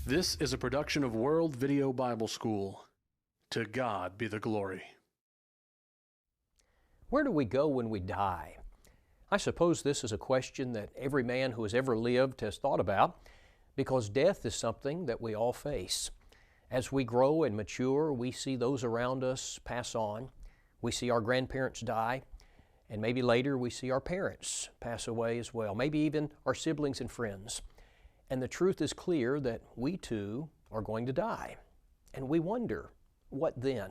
This is a production of World Video Bible School. To God be the glory. Where do we go when we die? I suppose this is a question that every man who has ever lived has thought about, because death is something that we all face. As we grow and mature, we see those around us pass on. We see our grandparents die, and maybe later we see our parents pass away as well, maybe even our siblings and friends. And the truth is clear that we too are going to die. And we wonder, what then?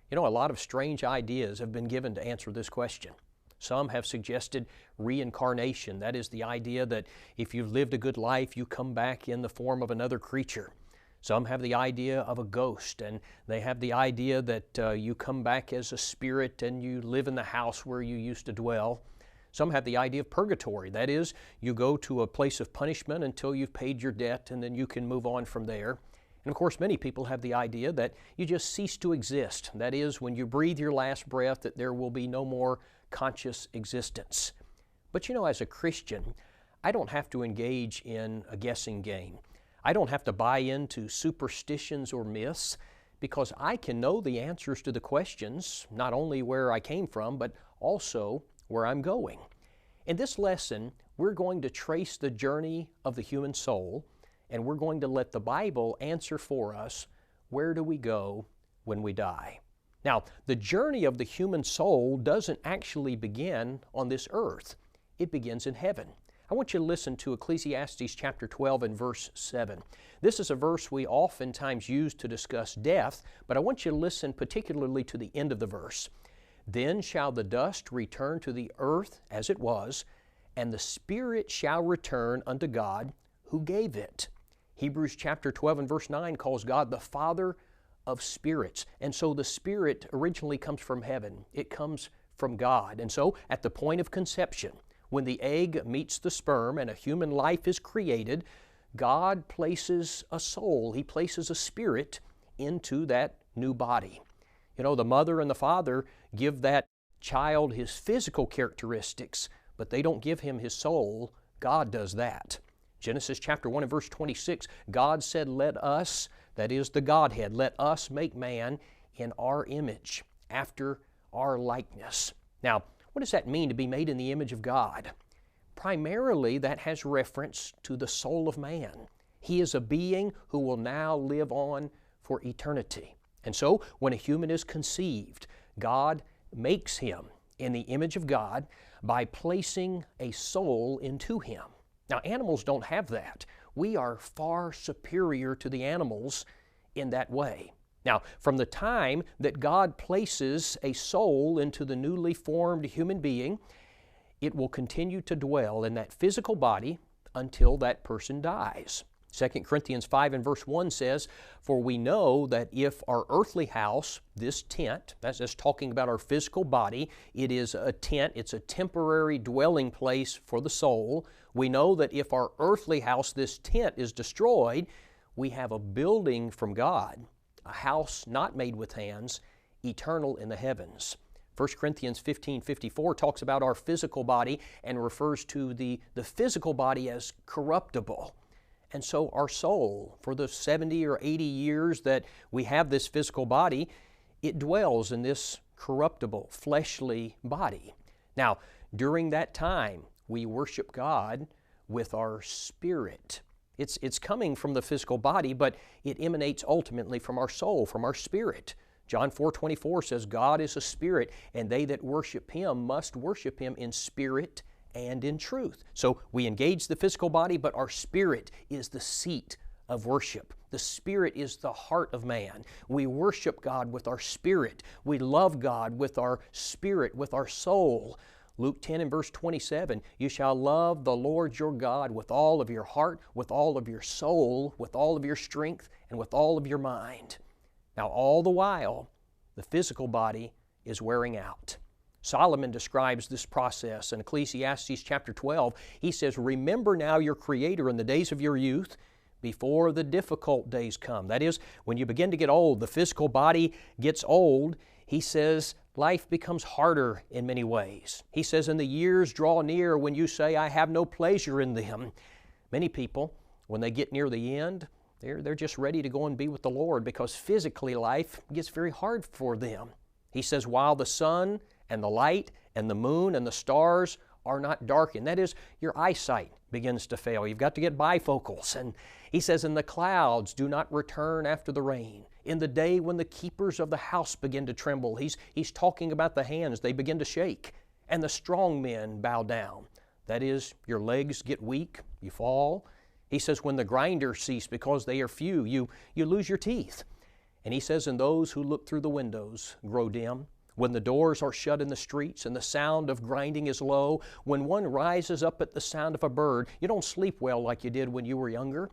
You know, a lot of strange ideas have been given to answer this question. Some have suggested reincarnation. That is the idea that if you've lived a good life, you come back in the form of another creature. Some have the idea of a ghost, and they have the idea that you come back as a spirit and you live in the house where you used to dwell. Some have the idea of purgatory. That is, you go to a place of punishment until you've paid your debt, and then you can move on from there. And of course, many people have the idea that you just cease to exist. That is, when you breathe your last breath, that there will be no more conscious existence. But you know, as a Christian, I don't have to engage in a guessing game. I don't have to buy into superstitions or myths, because I can know the answers to the questions, not only where I came from, but also where I'm going. In this lesson, we're going to trace the journey of the human soul, and we're going to let the Bible answer for us, where do we go when we die? Now, the journey of the human soul doesn't actually begin on this earth. It begins in heaven. I want you to listen to Ecclesiastes chapter 12 and verse 7. This is a verse we oftentimes use to discuss death, but I want you to listen particularly to the end of the verse. Then shall the dust return to the earth as it was, and the spirit shall return unto God who gave it. Hebrews chapter 12 and verse 9 calls God the Father of spirits. And so the spirit originally comes from heaven. It comes from God. And so at the point of conception, when the egg meets the sperm and a human life is created, God places a soul, He places a spirit into that new body. You know, the mother and the father give that child his physical characteristics, but they don't give him his soul. God does that. Genesis chapter 1 and verse 26, God said, let us, that is the Godhead, let us make man in our image, after our likeness. Now, what does that mean to be made in the image of God? Primarily, that has reference to the soul of man. He is a being who will now live on for eternity. And so, when a human is conceived, God makes him in the image of God by placing a soul into him. Now, animals don't have that. We are far superior to the animals in that way. Now, from the time that God places a soul into the newly formed human being, it will continue to dwell in that physical body until that person dies. 2 Corinthians 5 and verse 1 says, for we know that if our earthly house, this tent, that's just talking about our physical body, it is a tent, it's a temporary dwelling place for the soul. We know that if our earthly house, this tent, is destroyed, we have a building from God, a house not made with hands, eternal in the heavens. 1 Corinthians 15:54 talks about our physical body and refers to the physical body as corruptible. And so our soul, for the 70 or 80 years that we have this physical body, it dwells in this corruptible, fleshly body. Now, during that time, we worship God with our spirit. It's coming from the physical body, but it emanates ultimately from our soul, from our spirit. John 4:24 says, God is a spirit, and they that worship Him must worship Him in spirit and in truth. So we engage the physical body, but our spirit is the seat of worship. The spirit is the heart of man. We worship God with our spirit. We love God with our spirit, with our soul. Luke 10 and verse 27, you shall love the Lord your God with all of your heart, with all of your soul, with all of your strength, and with all of your mind. Now, all the while, the physical body is wearing out. Solomon describes this process in Ecclesiastes chapter 12. He says, remember now your Creator in the days of your youth, before the difficult days come. That is, when you begin to get old, the physical body gets old. He says, life becomes harder in many ways. He says, and the years draw near when you say, I have no pleasure in them. Many people, when they get near the end, They're just ready to go and be with the Lord because physically life gets very hard for them. He says, while the sun and the light and the moon and the stars are not darkened. That is, your eyesight begins to fail. You've got to get bifocals. And he says, and the clouds do not return after the rain. In the day when the keepers of the house begin to tremble. He's talking about the hands. They begin to shake. And the strong men bow down. That is, your legs get weak. You fall. He says, when the grinders cease because they are few, you lose your teeth. And he says, and those who look through the windows grow dim. When the doors are shut in the streets and the sound of grinding is low, when one rises up at the sound of a bird, you don't sleep well like you did when you were younger,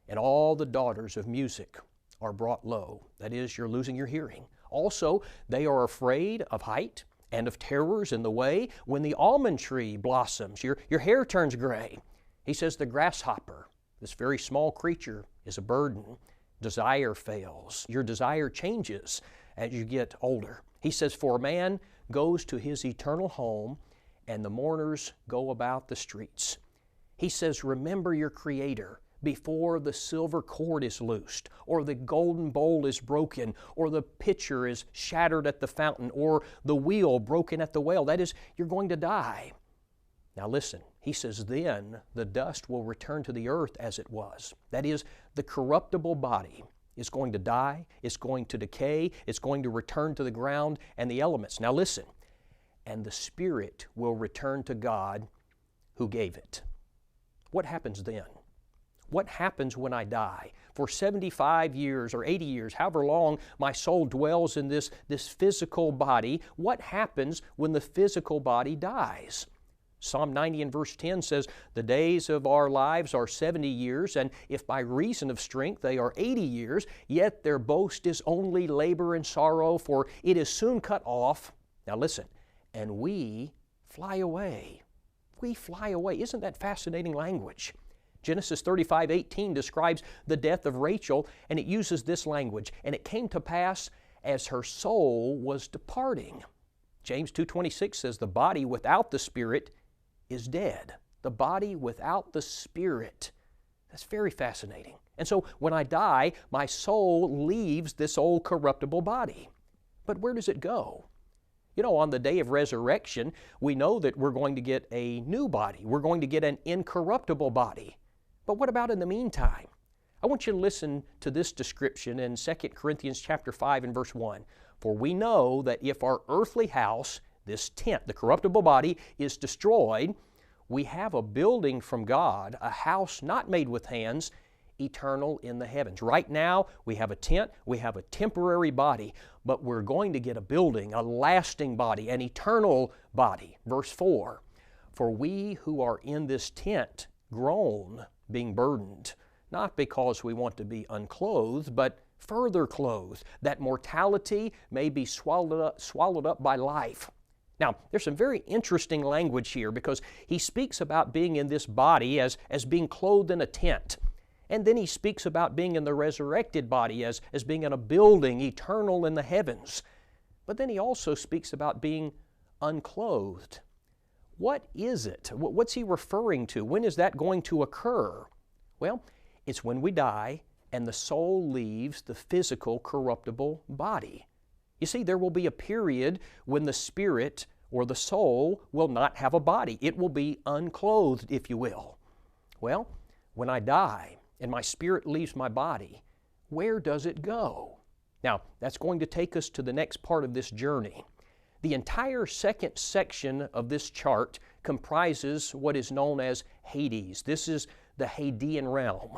and all the daughters of music are brought low. That is, you're losing your hearing. Also, they are afraid of height and of terrors in the way. When the almond tree blossoms, your hair turns gray. He says the grasshopper, this very small creature, is a burden. Desire fails. Your desire changes as you get older. He says, for a man goes to his eternal home, and the mourners go about the streets. He says, remember your Creator before the silver cord is loosed, or the golden bowl is broken, or the pitcher is shattered at the fountain, or the wheel broken at the well. That is, you're going to die. Now listen, he says, then the dust will return to the earth as it was. That is, the corruptible body is going to die, it's going to decay, it's going to return to the ground and the elements. Now listen, and the spirit will return to God who gave it. What happens then? What happens when I die? For 75 years or 80 years, however long my soul dwells in this physical body, what happens when the physical body dies? Psalm 90 and verse 10 says, the days of our lives are 70 years, and if by reason of strength they are 80 years, yet their boast is only labor and sorrow, for it is soon cut off. Now listen, and we fly away. We fly away. Isn't that fascinating language? Genesis 35:18 describes the death of Rachel, and it uses this language, and it came to pass as her soul was departing. James 2:26 says, the body without the spirit is dead. The body without the spirit. That's very fascinating. And so when I die, my soul leaves this old corruptible body. But where does it go? You know, on the day of resurrection, we know that we're going to get a new body. We're going to get an incorruptible body. But what about in the meantime? I want you to listen to this description in 2 Corinthians chapter 5 and verse 1. For we know that if our earthly house, this tent, the corruptible body, is destroyed, we have a building from God, a house not made with hands, eternal in the heavens. Right now, we have a tent, we have a temporary body, but we're going to get a building, a lasting body, an eternal body. Verse 4, for we who are in this tent groan, being burdened, not because we want to be unclothed, but further clothed, that mortality may be swallowed up by life. Now, there's some very interesting language here because he speaks about being in this body as being clothed in a tent. And then he speaks about being in the resurrected body as being in a building eternal in the heavens. But then he also speaks about being unclothed. What is it? What's he referring to? When is that going to occur? Well, it's when we die and the soul leaves the physical corruptible body. You see, there will be a period when the spirit or the soul will not have a body. It will be unclothed, if you will. Well, when I die and my spirit leaves my body, where does it go? Now, that's going to take us to the next part of this journey. The entire second section of this chart comprises what is known as Hades. This is the Hadean realm.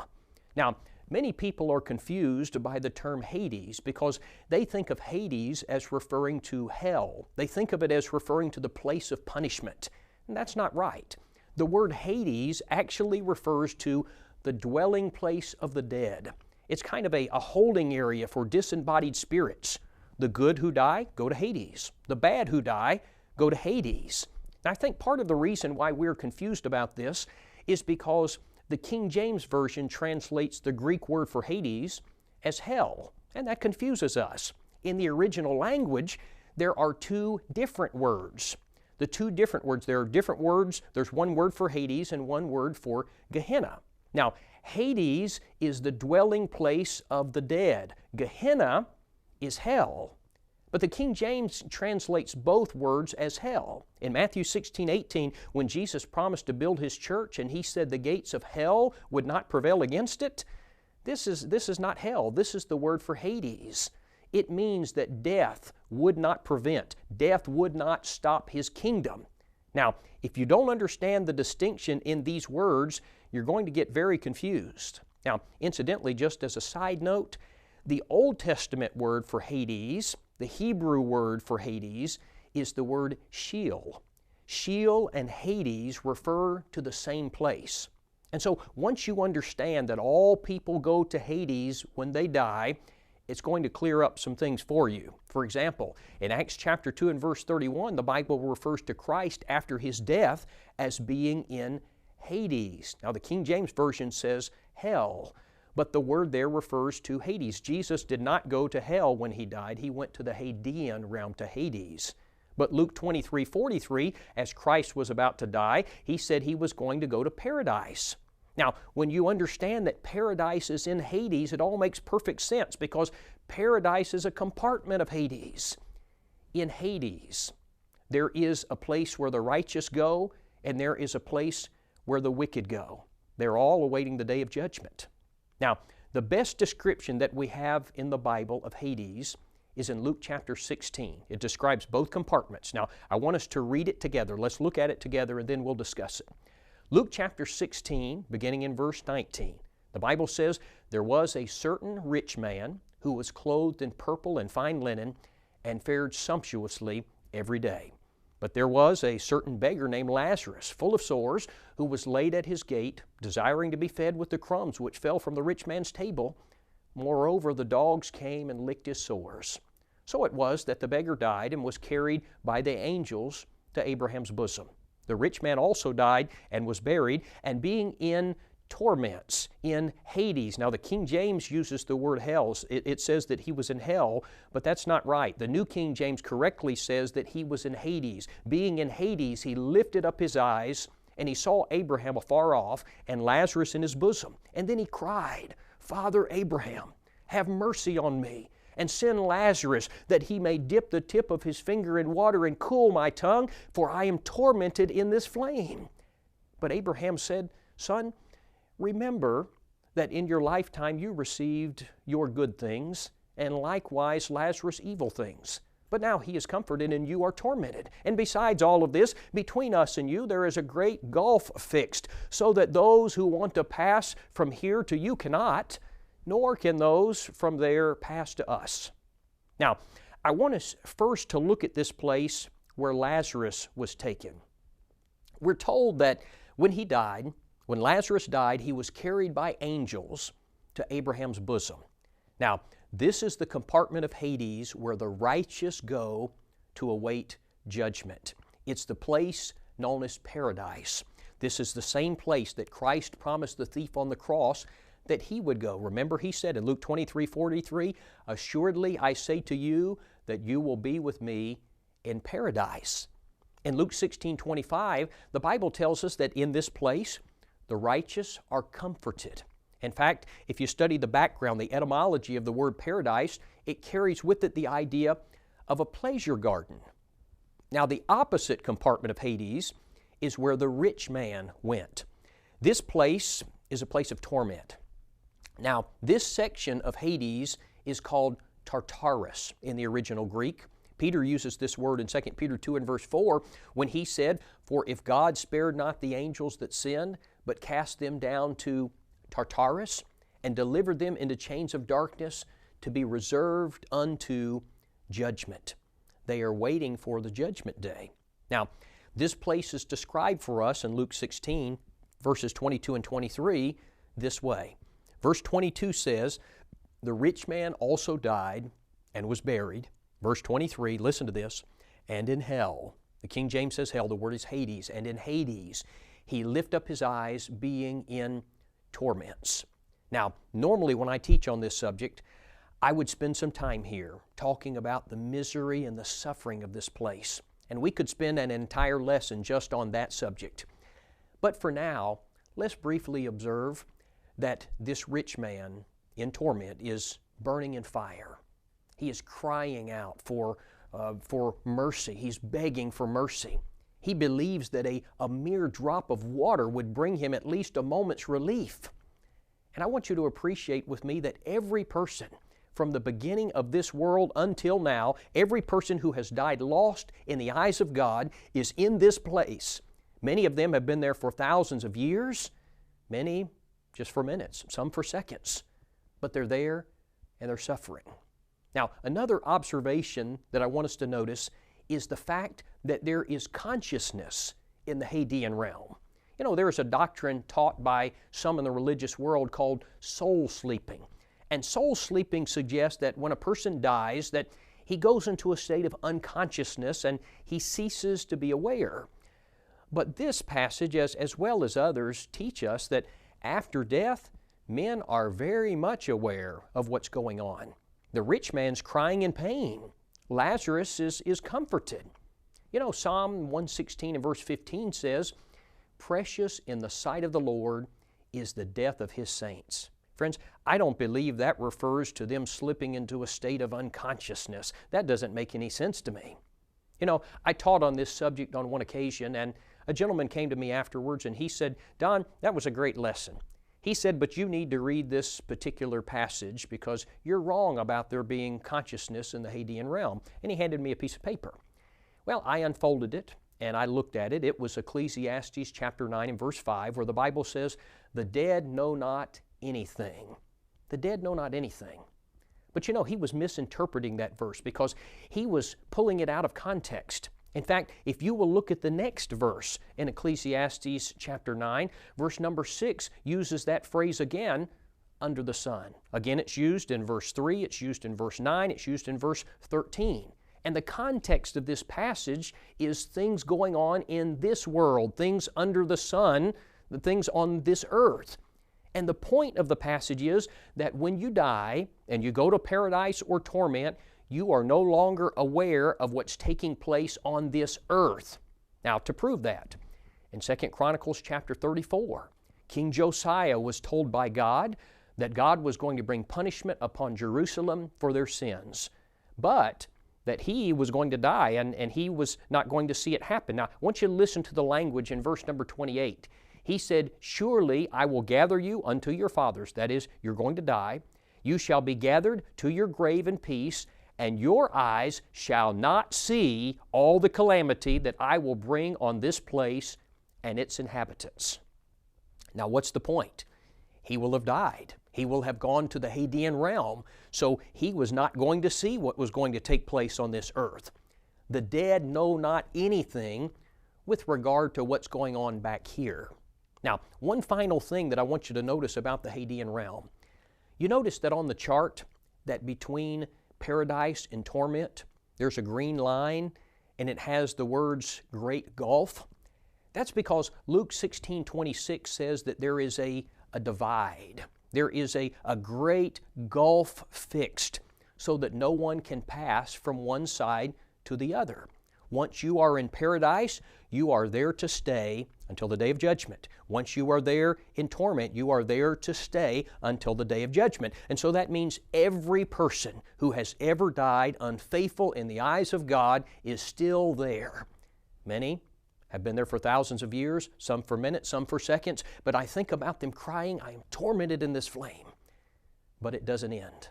Now, many people are confused by the term Hades because they think of Hades as referring to hell. They think of it as referring to the place of punishment. And that's not right. The word Hades actually refers to the dwelling place of the dead. It's kind of a holding area for disembodied spirits. The good who die go to Hades. The bad who die go to Hades. And I think part of the reason why we're confused about this is because the King James Version translates the Greek word for Hades as hell, and that confuses us. In the original language, there are two different words. The two different words, there are different words. There's one word for Hades and one word for Gehenna. Now, Hades is the dwelling place of the dead. Gehenna is hell. But the King James translates both words as hell. In Matthew 16:18, when Jesus promised to build His church and He said the gates of hell would not prevail against it, this is not hell. This is the word for Hades. It means that death would not prevent, death would not stop His kingdom. Now, if you don't understand the distinction in these words, you're going to get very confused. Now, incidentally, just as a side note, the Old Testament word for Hades, the Hebrew word for Hades, is the word Sheol. Sheol and Hades refer to the same place. And so once you understand that all people go to Hades when they die, it's going to clear up some things for you. For example, in Acts chapter 2 and verse 31, the Bible refers to Christ after His death as being in Hades. Now the King James Version says hell, but the word there refers to Hades. Jesus did not go to hell when He died. He went to the Hadean realm, to Hades. But Luke 23:43, as Christ was about to die, He said He was going to go to paradise. Now, when you understand that paradise is in Hades, it all makes perfect sense because paradise is a compartment of Hades. In Hades, there is a place where the righteous go, and there is a place where the wicked go. They're all awaiting the day of judgment. Now, the best description that we have in the Bible of Hades is in Luke chapter 16. It describes both compartments. Now, I want us to read it together. Let's look at it together and then we'll discuss it. Luke chapter 16, beginning in verse 19. The Bible says, "There was a certain rich man who was clothed in purple and fine linen and fared sumptuously every day. But there was a certain beggar named Lazarus, full of sores, who was laid at his gate, desiring to be fed with the crumbs which fell from the rich man's table. Moreover, the dogs came and licked his sores. So it was that the beggar died and was carried by the angels to Abraham's bosom. The rich man also died and was buried, and being in torments in Hades." Now the King James uses the word hell. It says that he was in hell, but that's not right. The New King James correctly says that he was in Hades. Being in Hades, he lifted up his eyes, and he saw Abraham afar off and Lazarus in his bosom. And then he cried, "Father Abraham, have mercy on me, and send Lazarus, that he may dip the tip of his finger in water and cool my tongue, for I am tormented in this flame." But Abraham said, "Son, remember that in your lifetime you received your good things, and likewise Lazarus evil things. But now he is comforted and you are tormented. And besides all of this, between us and you there is a great gulf fixed, so that those who want to pass from here to you cannot, nor can those from there pass to us." Now, I want us first to look at this place where Lazarus was taken. We're told that when Lazarus died, he was carried by angels to Abraham's bosom. Now, this is the compartment of Hades where the righteous go to await judgment. It's the place known as paradise. This is the same place that Christ promised the thief on the cross that he would go. Remember, he said in Luke 23:43, "Assuredly I say to you that you will be with me in paradise." In Luke 16:25, the Bible tells us that in this place, the righteous are comforted. In fact, if you study the background, the etymology of the word paradise, it carries with it the idea of a pleasure garden. Now, the opposite compartment of Hades is where the rich man went. This place is a place of torment. Now, this section of Hades is called Tartarus in the original Greek. Peter uses this word in 2 Peter 2 and verse 4 when he said, "For if God spared not the angels that sinned, but cast them down to Tartarus and delivered them into chains of darkness to be reserved unto judgment." They are waiting for the judgment day. Now, this place is described for us in Luke 16, verses 22 and 23, this way. Verse 22 says, "The rich man also died and was buried." Verse 23, listen to this, "And in hell," the King James says hell, the word is Hades, "and in Hades he lift up his eyes, being in torments." Now, normally when I teach on this subject, I would spend some time here talking about the misery and the suffering of this place. And we could spend an entire lesson just on that subject. But for now, let's briefly observe that this rich man in torment is burning in fire. He is crying out for mercy. He's begging for mercy. He believes that a mere drop of water would bring him at least a moment's relief. And I want you to appreciate with me that every person from the beginning of this world until now, every person who has died lost in the eyes of God is in this place. Many of them have been there for thousands of years, many just for minutes, some for seconds. But they're there and they're suffering. Now, another observation that I want us to notice is the fact that there is consciousness in the Hadean realm. You know, there is a doctrine taught by some in the religious world called soul sleeping. And soul sleeping suggests that when a person dies, that he goes into a state of unconsciousness and he ceases to be aware. But this passage, as well as others, teach us that after death, men are very much aware of what's going on. The rich man's crying in pain. Lazarus is comforted. You know, Psalm 116 and verse 15 says, "Precious in the sight of the Lord is the death of His saints." Friends, I don't believe that refers to them slipping into a state of unconsciousness. That doesn't make any sense to me. You know, I taught on this subject on one occasion, and a gentleman came to me afterwards and he said, "Don, that was a great lesson." He said, "But you need to read this particular passage because you're wrong about there being consciousness in the Hadean realm." And he handed me a piece of paper. Well, I unfolded it and I looked at it. It was Ecclesiastes chapter 9 and verse 5, where the Bible says, "The dead know not anything." The dead know not anything. But you know, he was misinterpreting that verse because he was pulling it out of context. In fact, if you will look at the next verse in Ecclesiastes chapter 9, verse number 6 uses that phrase again, "under the sun." Again, it's used in verse 3, it's used in verse 9, it's used in verse 13. And the context of this passage is things going on in this world, things under the sun, the things on this earth. And the point of the passage is that when you die and you go to paradise or torment, you are no longer aware of what's taking place on this earth. Now, to prove that, in 2 Chronicles chapter 34, King Josiah was told by God that God was going to bring punishment upon Jerusalem for their sins, but that he was going to die and he was not going to see it happen. Now, I want you to listen to the language in verse number 28. He said, "Surely I will gather you unto your fathers." That is, you're going to die. "You shall be gathered to your grave in peace, and your eyes shall not see all the calamity that I will bring on this place and its inhabitants." Now, what's the point? He will have died. He will have gone to the Hadean realm, so he was not going to see what was going to take place on this earth. The dead know not anything with regard to what's going on back here. Now, one final thing that I want you to notice about the Hadean realm. You notice that on the chart that between paradise and torment, there's a green line and it has the words great gulf. That's because Luke 16:26 says that there is a divide. There is a great gulf fixed so that no one can pass from one side to the other. Once you are in paradise, you are there to stay until the day of judgment. Once you are there in torment, you are there to stay until the day of judgment. And so that means every person who has ever died unfaithful in the eyes of God is still there. Many have been there for thousands of years, some for minutes, some for seconds, but I think about them crying, "I am tormented in this flame." But it doesn't end.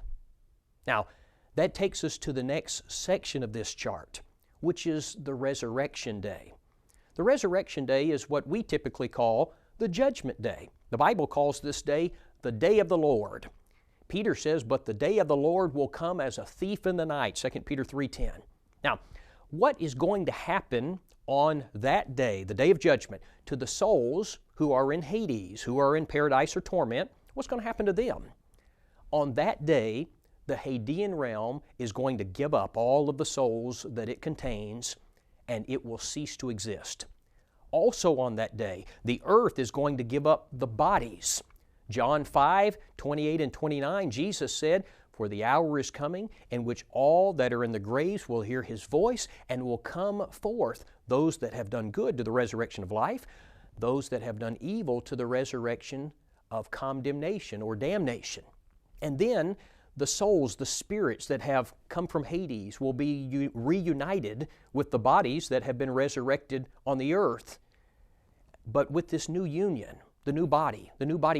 Now, that takes us to the next section of this chart, which is the resurrection day. The resurrection day is what we typically call the judgment day. The Bible calls this day the day of the Lord. Peter says, "But the day of the Lord will come as a thief in the night," 2 Peter 3:10. Now, what is going to happen on that day, the day of judgment, to the souls who are in Hades, who are in paradise or torment? What's going to happen to them? On that day, the Hadean realm is going to give up all of the souls that it contains, and it will cease to exist. Also on that day, the earth is going to give up the bodies. John 5:28 and 29, Jesus said, "For the hour is coming in which all that are in the graves will hear His voice and will come forth, those that have done good to the resurrection of life, those that have done evil to the resurrection of condemnation or damnation. And then the souls, the spirits that have come from Hades will be reunited with the bodies that have been resurrected on the earth. But with this new union, the new body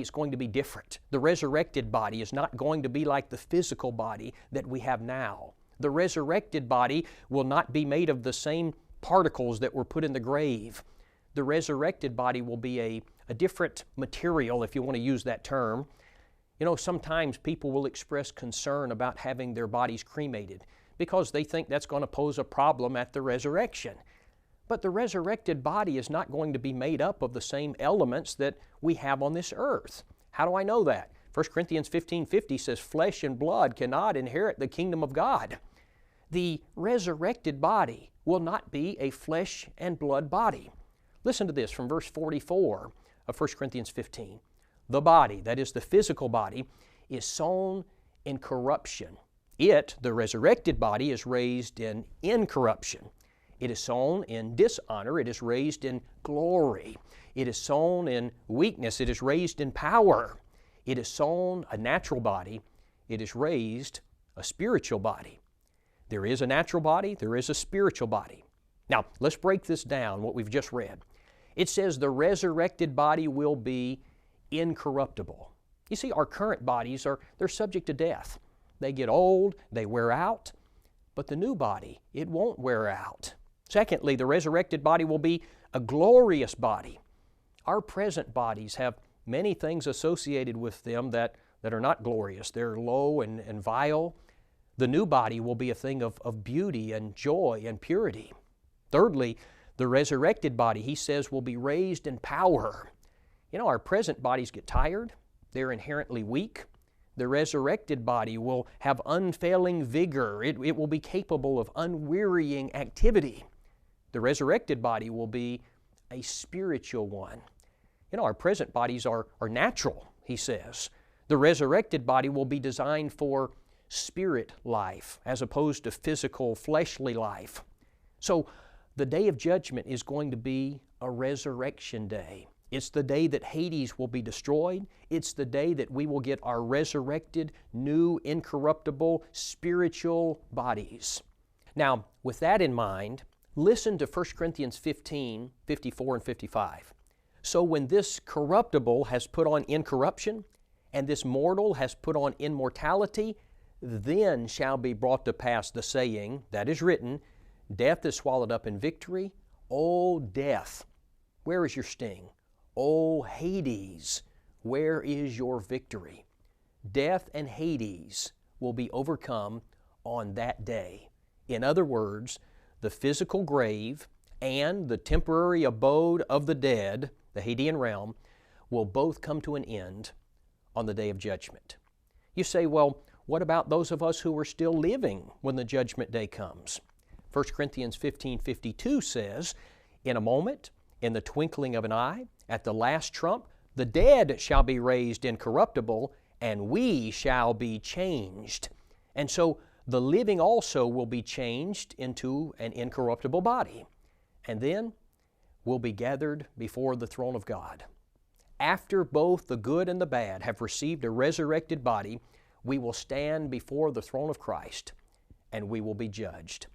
is going to be different. The resurrected body is not going to be like the physical body that we have now. The resurrected body will not be made of the same particles that were put in the grave. The resurrected body will be a different material, if you want to use that term. You know, sometimes people will express concern about having their bodies cremated because they think that's going to pose a problem at the resurrection. But the resurrected body is not going to be made up of the same elements that we have on this earth. How do I know that? 1 Corinthians 15:50 says, "Flesh and blood cannot inherit the kingdom of God." The resurrected body will not be a flesh and blood body. Listen to this from verse 44 of 1 Corinthians 15. The body, that is the physical body, is sown in corruption. It, the resurrected body, is raised in incorruption. It is sown in dishonor. It is raised in glory. It is sown in weakness. It is raised in power. It is sown a natural body. It is raised a spiritual body. There is a natural body. There is a spiritual body. Now, let's break this down, what we've just read. It says the resurrected body will be incorruptible. You see, our current bodies they're subject to death. They get old, they wear out, but the new body, it won't wear out. Secondly, the resurrected body will be a glorious body. Our present bodies have many things associated with them that are not glorious. They're low and vile. The new body will be a thing of beauty and joy and purity. Thirdly, the resurrected body, he says, will be raised in power. You know, our present bodies get tired. They're inherently weak. The resurrected body will have unfailing vigor. It will be capable of unwearying activity. The resurrected body will be a spiritual one. You know, our present bodies are natural, he says. The resurrected body will be designed for spirit life as opposed to physical, fleshly life. So the day of judgment is going to be a resurrection day. It's the day that Hades will be destroyed. It's the day that we will get our resurrected, new, incorruptible, spiritual bodies. Now, with that in mind, listen to 1 Corinthians 15, 54 and 55. So when this corruptible has put on incorruption, and this mortal has put on immortality, then shall be brought to pass the saying that is written, Death is swallowed up in victory. O death, where is your sting? O Hades, where is your victory? Death and Hades will be overcome on that day. In other words, the physical grave and the temporary abode of the dead, the Hadean realm, will both come to an end on the day of judgment. You say, well, what about those of us who are still living when the judgment day comes? 1 Corinthians 15:52 says, In a moment, in the twinkling of an eye, at the last trump, the dead shall be raised incorruptible, and we shall be changed. And so the living also will be changed into an incorruptible body, and then will be gathered before the throne of God. After both the good and the bad have received a resurrected body, we will stand before the throne of Christ, and we will be judged.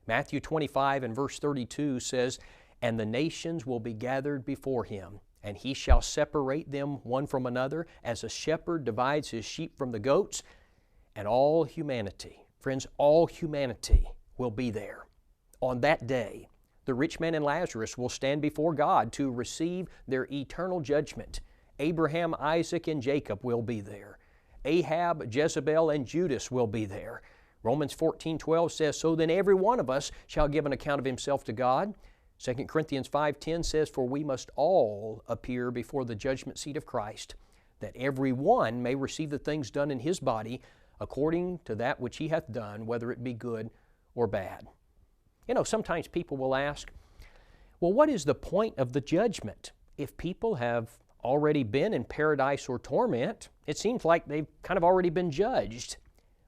Matthew 25 and verse 32 says, And the nations will be gathered before him, and he shall separate them one from another, as a shepherd divides his sheep from the goats. And all humanity, friends, all humanity will be there. On that day, the rich man and Lazarus will stand before God to receive their eternal judgment. Abraham, Isaac, and Jacob will be there. Ahab, Jezebel, and Judas will be there. Romans 14:12 says, So then every one of us shall give an account of himself to God. 2 Corinthians 5:10 says, For we must all appear before the judgment seat of Christ, that every one may receive the things done in his body according to that which he hath done, whether it be good or bad. You know, sometimes people will ask, well, what is the point of the judgment? If people have already been in paradise or torment, it seems like they've kind of already been judged.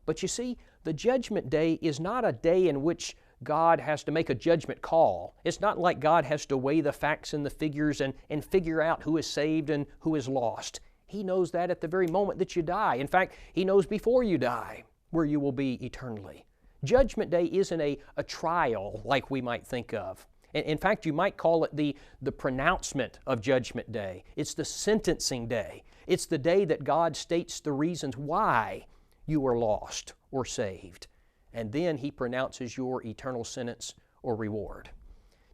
But you see, the judgment day is not a day in which God has to make a judgment call. It's not like God has to weigh the facts and the figures and figure out who is saved and who is lost. He knows that at the very moment that you die. In fact, He knows before you die where you will be eternally. Judgment Day isn't a trial like we might think of. In fact, you might call it the pronouncement of Judgment Day. It's the sentencing day. It's the day that God states the reasons why you were lost or saved. And then He pronounces your eternal sentence or reward.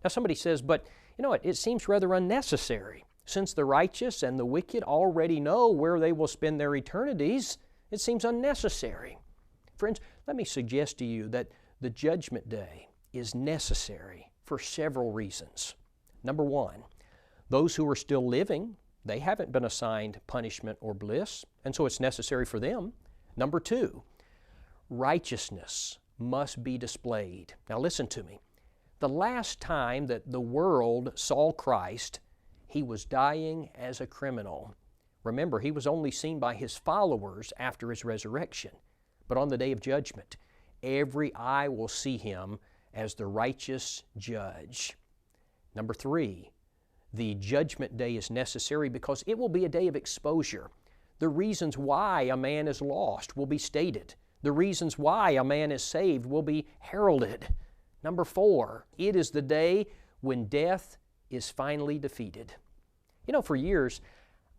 Now somebody says, but you know what, it seems rather unnecessary. Since the righteous and the wicked already know where they will spend their eternities, it seems unnecessary. Friends, let me suggest to you that the Judgment Day is necessary for several reasons. Number one, those who are still living, they haven't been assigned punishment or bliss, and so it's necessary for them. Number two, righteousness must be displayed. Now listen to me. The last time that the world saw Christ, He was dying as a criminal. Remember, He was only seen by His followers after His resurrection. But on the day of judgment, every eye will see Him as the righteous judge. Number three, the Judgment Day is necessary because it will be a day of exposure. The reasons why a man is lost will be stated. The reasons why a man is saved will be heralded. Number four, it is the day when death is finally defeated. You know, for years,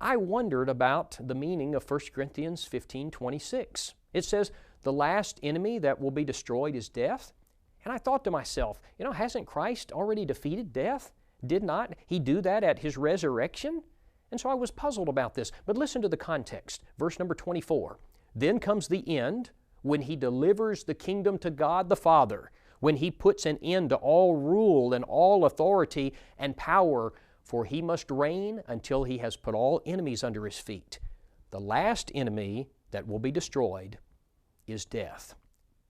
I wondered about the meaning of 1 Corinthians 15:26. It says, the last enemy that will be destroyed is death. And I thought to myself, you know, hasn't Christ already defeated death? Did not He do that at His resurrection? And so I was puzzled about this. But listen to the context. Verse number 24. Then comes the end when He delivers the kingdom to God the Father, when He puts an end to all rule and all authority and power, for He must reign until He has put all enemies under His feet. The last enemy that will be destroyed is death.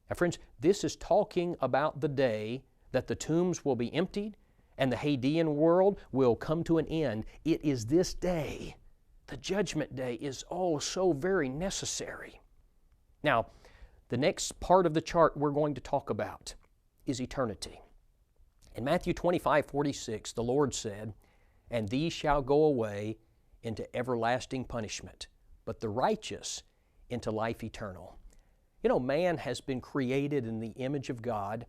Now friends, this is talking about the day that the tombs will be emptied and the Hadean world will come to an end. It is this day. The Judgment Day is oh so very necessary. Now, the next part of the chart we're going to talk about is eternity. In Matthew 25:46, the Lord said, "And these shall go away into everlasting punishment, but the righteous into life eternal." You know, man has been created in the image of God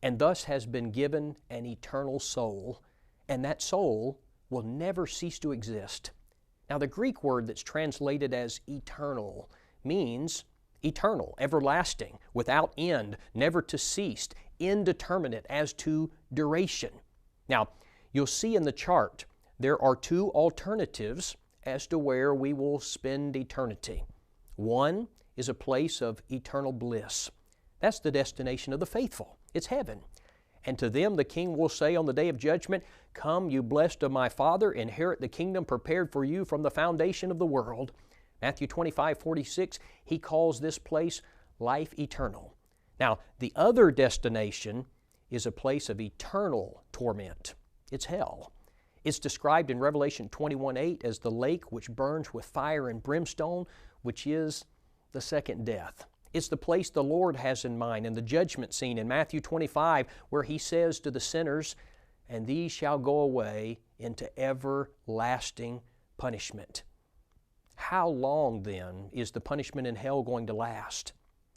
and thus has been given an eternal soul, and that soul will never cease to exist. Now, the Greek word that's translated as eternal means eternal, everlasting, without end, never to cease, indeterminate as to duration. Now, you'll see in the chart there are two alternatives as to where we will spend eternity. One is a place of eternal bliss. That's the destination of the faithful. It's heaven. And to them the King will say on the day of judgment, "Come, you blessed of my Father, inherit the kingdom prepared for you from the foundation of the world." Matthew 25:46, He calls this place life eternal. Now, the other destination is a place of eternal torment. It's hell. It's described in Revelation 21:8 as the lake which burns with fire and brimstone, which is the second death. It's the place the Lord has in mind in the judgment scene in Matthew 25, where He says to the sinners, "And these shall go away into everlasting punishment." How long then is the punishment in hell going to last?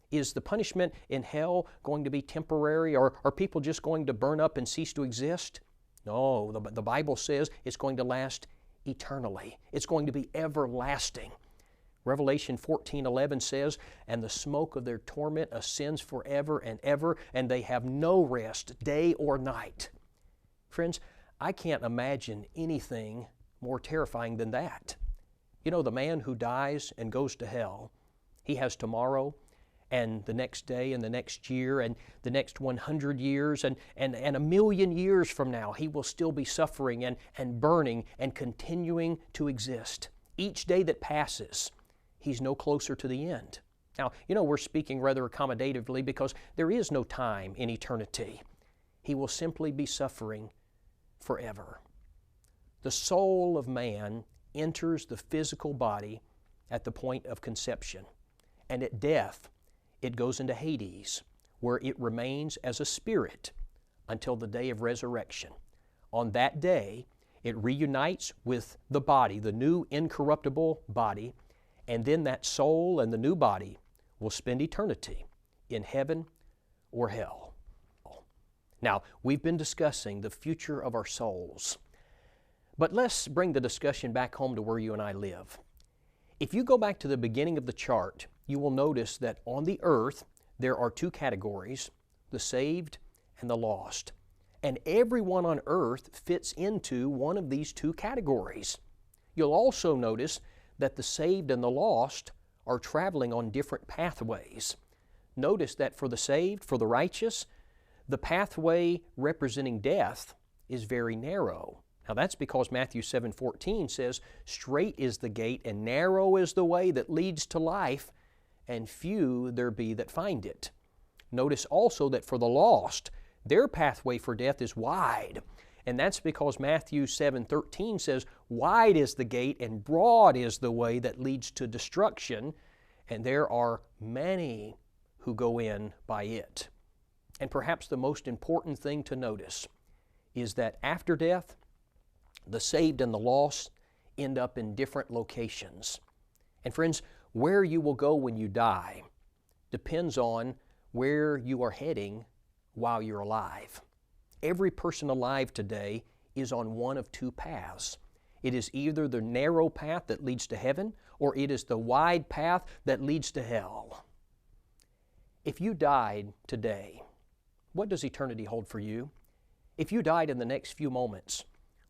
Is the punishment in hell going to be temporary, or are people just going to burn up and cease to exist? No, the Bible says it's going to last eternally. It's going to be everlasting. Revelation 14:11 says, "And the smoke of their torment ascends forever and ever, and they have no rest, day or night." Friends, I can't imagine anything more terrifying than that. You know, the man who dies and goes to hell, he has tomorrow and the next day and the next year and the next 100 years and a million years from now, he will still be suffering and burning and continuing to exist. Each day that passes, he's no closer to the end. Now, you know, we're speaking rather accommodatively because there is no time in eternity. He will simply be suffering forever. The soul of man enters the physical body at the point of conception, and at death, it goes into Hades, where it remains as a spirit until the day of resurrection. On that day, It reunites with the body, the new incorruptible body, and then that soul and the new body will spend eternity in heaven or hell. Now, we've been discussing the future of our souls, but let's bring the discussion back home to where you and I live. If you go back to the beginning of the chart, you will notice that on the earth there are two categories, the saved and the lost. And everyone on earth fits into one of these two categories. You'll also notice that the saved and the lost are traveling on different pathways. Notice that for the saved, for the righteous, the pathway representing death is very narrow. Now that's because Matthew 7:14 says, "Straight is the gate and narrow is the way that leads to life, and few there be that find it." Notice also that for the lost, their pathway for death is wide. And that's because Matthew 7:13 says, "Wide is the gate and broad is the way that leads to destruction, and there are many who go in by it." And perhaps the most important thing to notice is that after death, the saved and the lost end up in different locations. And friends, where you will go when you die depends on where you are heading while you're alive. Every person alive today is on one of two paths. It is either the narrow path that leads to heaven, or it is the wide path that leads to hell. If you died today, what does eternity hold for you? If you died in the next few moments,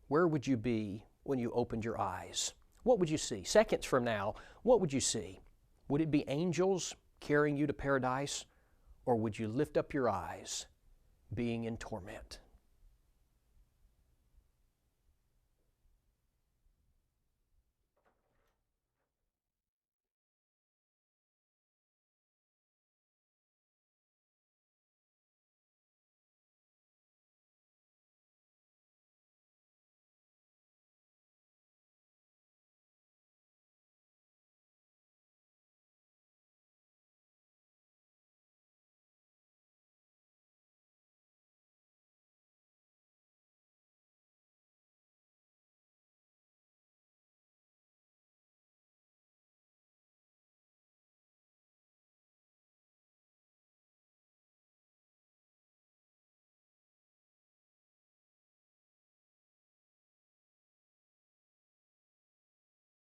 where would you be when you opened your eyes? What would you see? Seconds from now, what would you see? Would it be angels carrying you to paradise, or would you lift up your eyes being in torment?